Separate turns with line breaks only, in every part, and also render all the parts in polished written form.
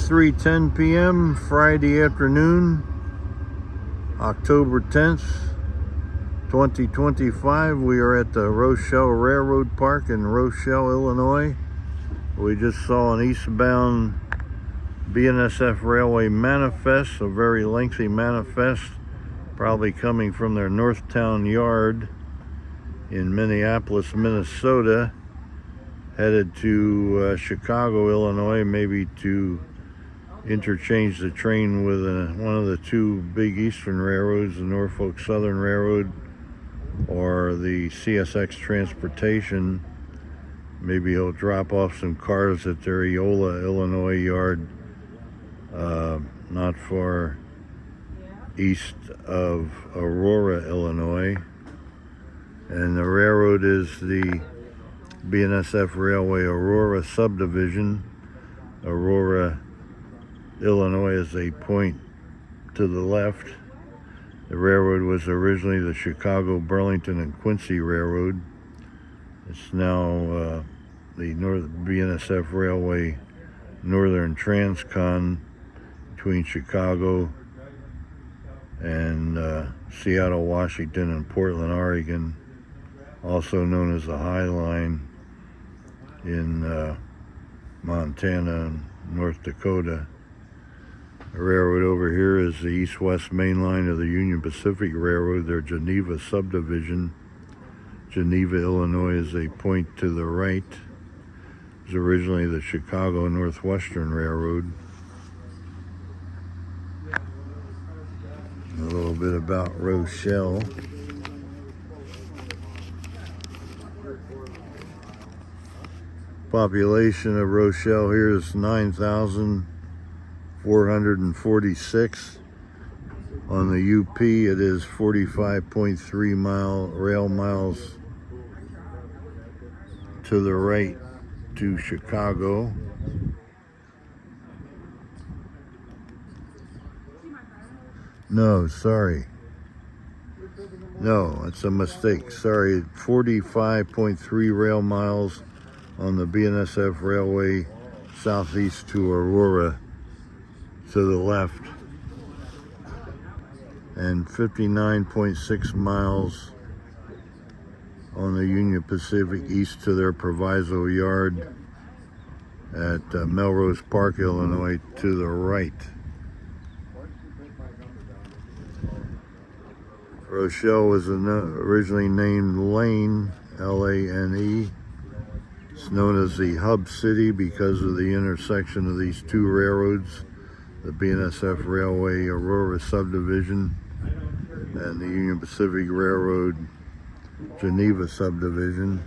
3:10 p.m. Friday afternoon, October 10th, 2025. We are at the Rochelle Railroad Park in Rochelle, Illinois. We just saw an eastbound BNSF Railway manifest, a very lengthy manifest, probably coming from their Northtown yard in Minneapolis, Minnesota, headed to Chicago, Illinois, maybe to interchange the train with one of the two big eastern railroads, the Norfolk Southern Railroad or the CSX Transportation. Maybe he'll drop off some cars at their Eola, Illinois yard, not far east of Aurora, Illinois. And the railroad is the BNSF Railway Aurora subdivision. Aurora, Illinois is a point to the left. The railroad was originally the Chicago, Burlington, and Quincy Railroad. It's now the BNSF Railway Northern Transcon between Chicago and Seattle, Washington, and Portland, Oregon, also known as the High Line in Montana and North Dakota. The railroad over here is the east-west main line of the Union Pacific Railroad, their Geneva subdivision. Geneva, Illinois is a point to the right. It was originally the Chicago Northwestern Railroad. A little bit about Rochelle. Population of Rochelle here is 9,446. On the UP, it is 45.3 rail miles to the right to Chicago. No, sorry. No, it's a mistake. Sorry, 45.3 rail miles on the BNSF Railway southeast to Aurora to the left, and 59.6 miles on the Union Pacific east to their Proviso yard at Melrose Park, Illinois, to the right. Rochelle was originally named Lane, L-A-N-E. It's known as the hub city because of the intersection of these two railroads, the BNSF Railway Aurora subdivision and the Union Pacific Railroad Geneva subdivision,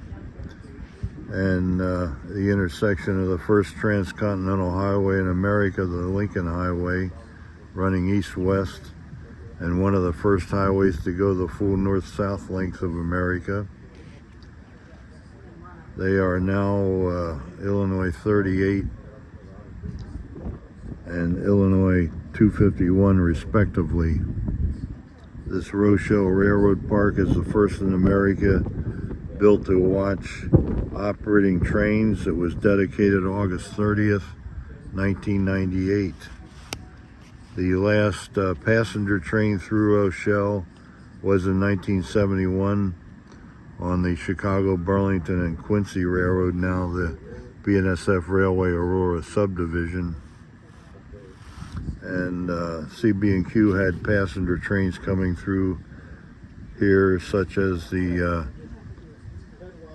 and the intersection of the first transcontinental highway in America, the Lincoln Highway, running east-west, and one of the first highways to go the full north-south length of America. They are now Illinois 38 and Illinois 251 respectively. This Rochelle Railroad Park is the first in America built to watch operating trains. It was dedicated August 30th, 1998. The last passenger train through Rochelle was in 1971 on the Chicago, Burlington, and Quincy Railroad, now the BNSF Railway Aurora subdivision. And CB&Q had passenger trains coming through here, such as the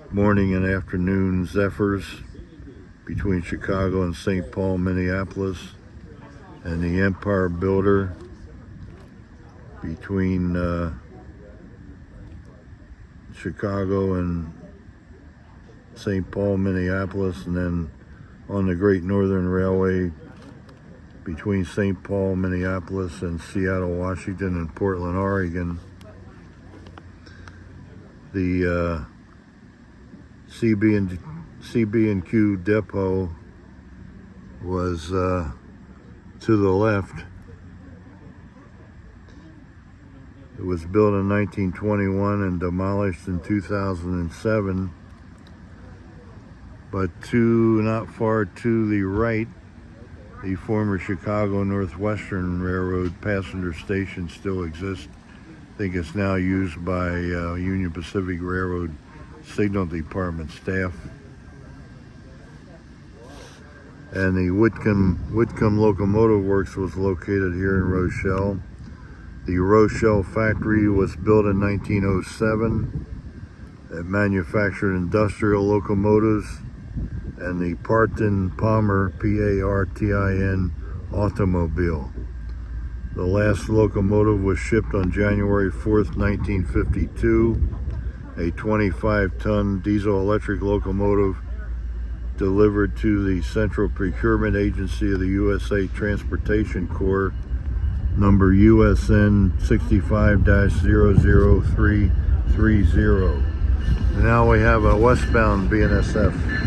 morning and afternoon Zephyrs between Chicago and St. Paul, Minneapolis, and the Empire Builder between Chicago and St. Paul, Minneapolis, and then on the Great Northern Railway between St. Paul, Minneapolis, and Seattle, Washington, and Portland, Oregon. The CB&Q depot was to the left. It was built in 1921 and demolished in 2007. But not far to the right The former Chicago Northwestern Railroad passenger station still exists. I think it's now used by Union Pacific Railroad Signal Department staff. And the Whitcomb Locomotive Works was located here in Rochelle. The Rochelle factory was built in 1907. It manufactured industrial locomotives and the Partin-Palmer, P-A-R-T-I-N, automobile. The last locomotive was shipped on January 4th, 1952. A 25-ton diesel-electric locomotive delivered to the Central Procurement Agency of the USA Transportation Corps, number USN 65-00330. Now we have a westbound BNSF.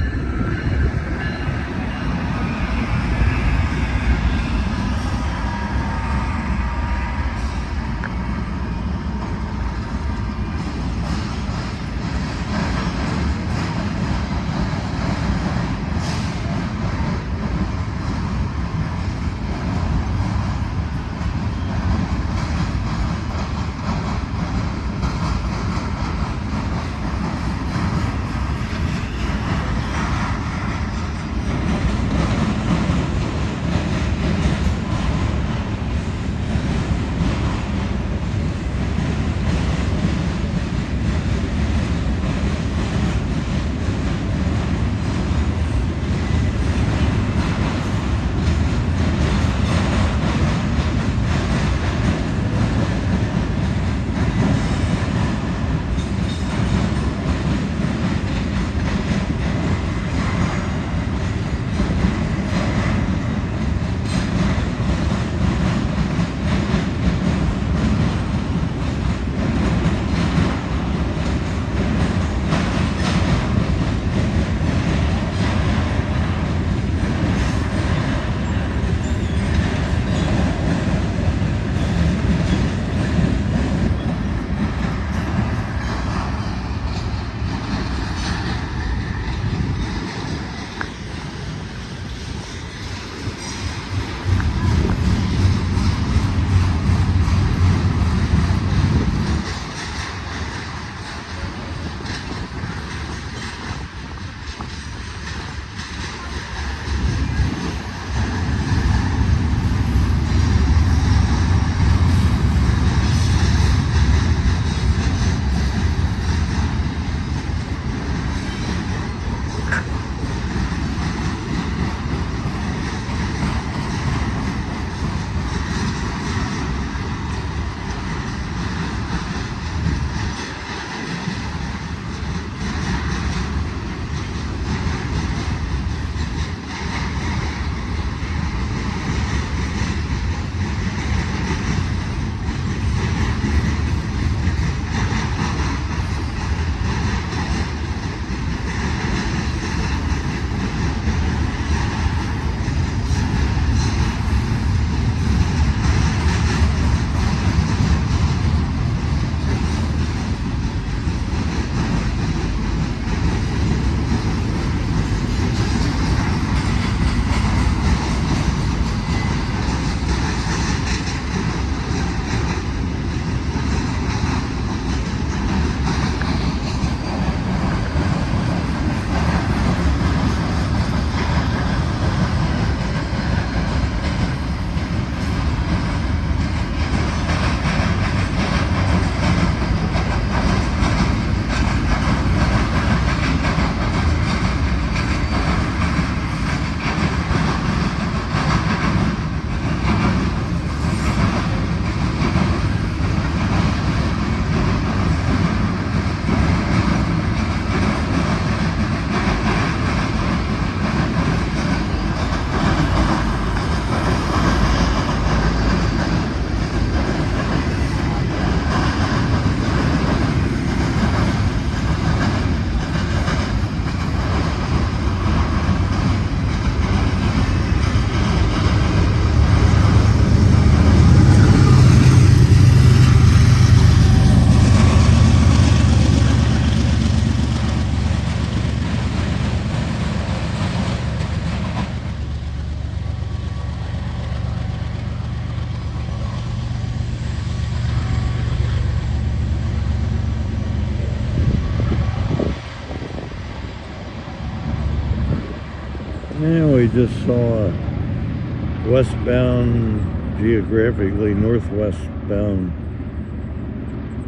we just saw a westbound, geographically northwest bound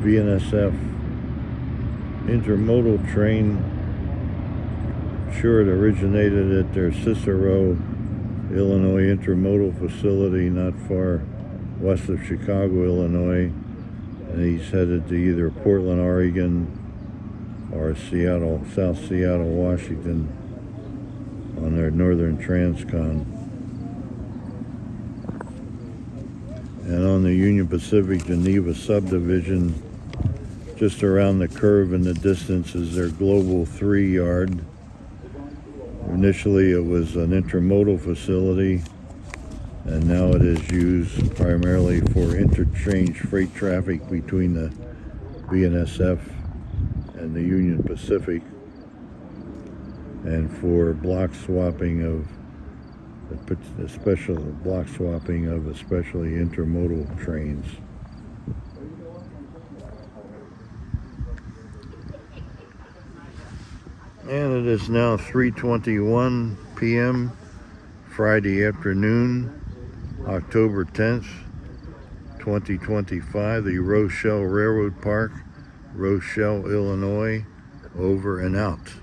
BNSF intermodal train. Sure, it originated at their Cicero, Illinois intermodal facility not far west of Chicago, Illinois, and he's headed to either Portland, Oregon or Seattle, South Seattle, Washington on their northern transcon. And on the Union Pacific Geneva subdivision, just around the curve in the distance is their Global 3 yard. Initially it was an intermodal facility, and now it is used primarily for interchange freight traffic between the BNSF and the Union Pacific, and for block swapping of especially intermodal trains. And it is now 3:21 p.m. Friday afternoon, October 10th, 2025, the Rochelle Railroad Park, Rochelle, Illinois, over and out.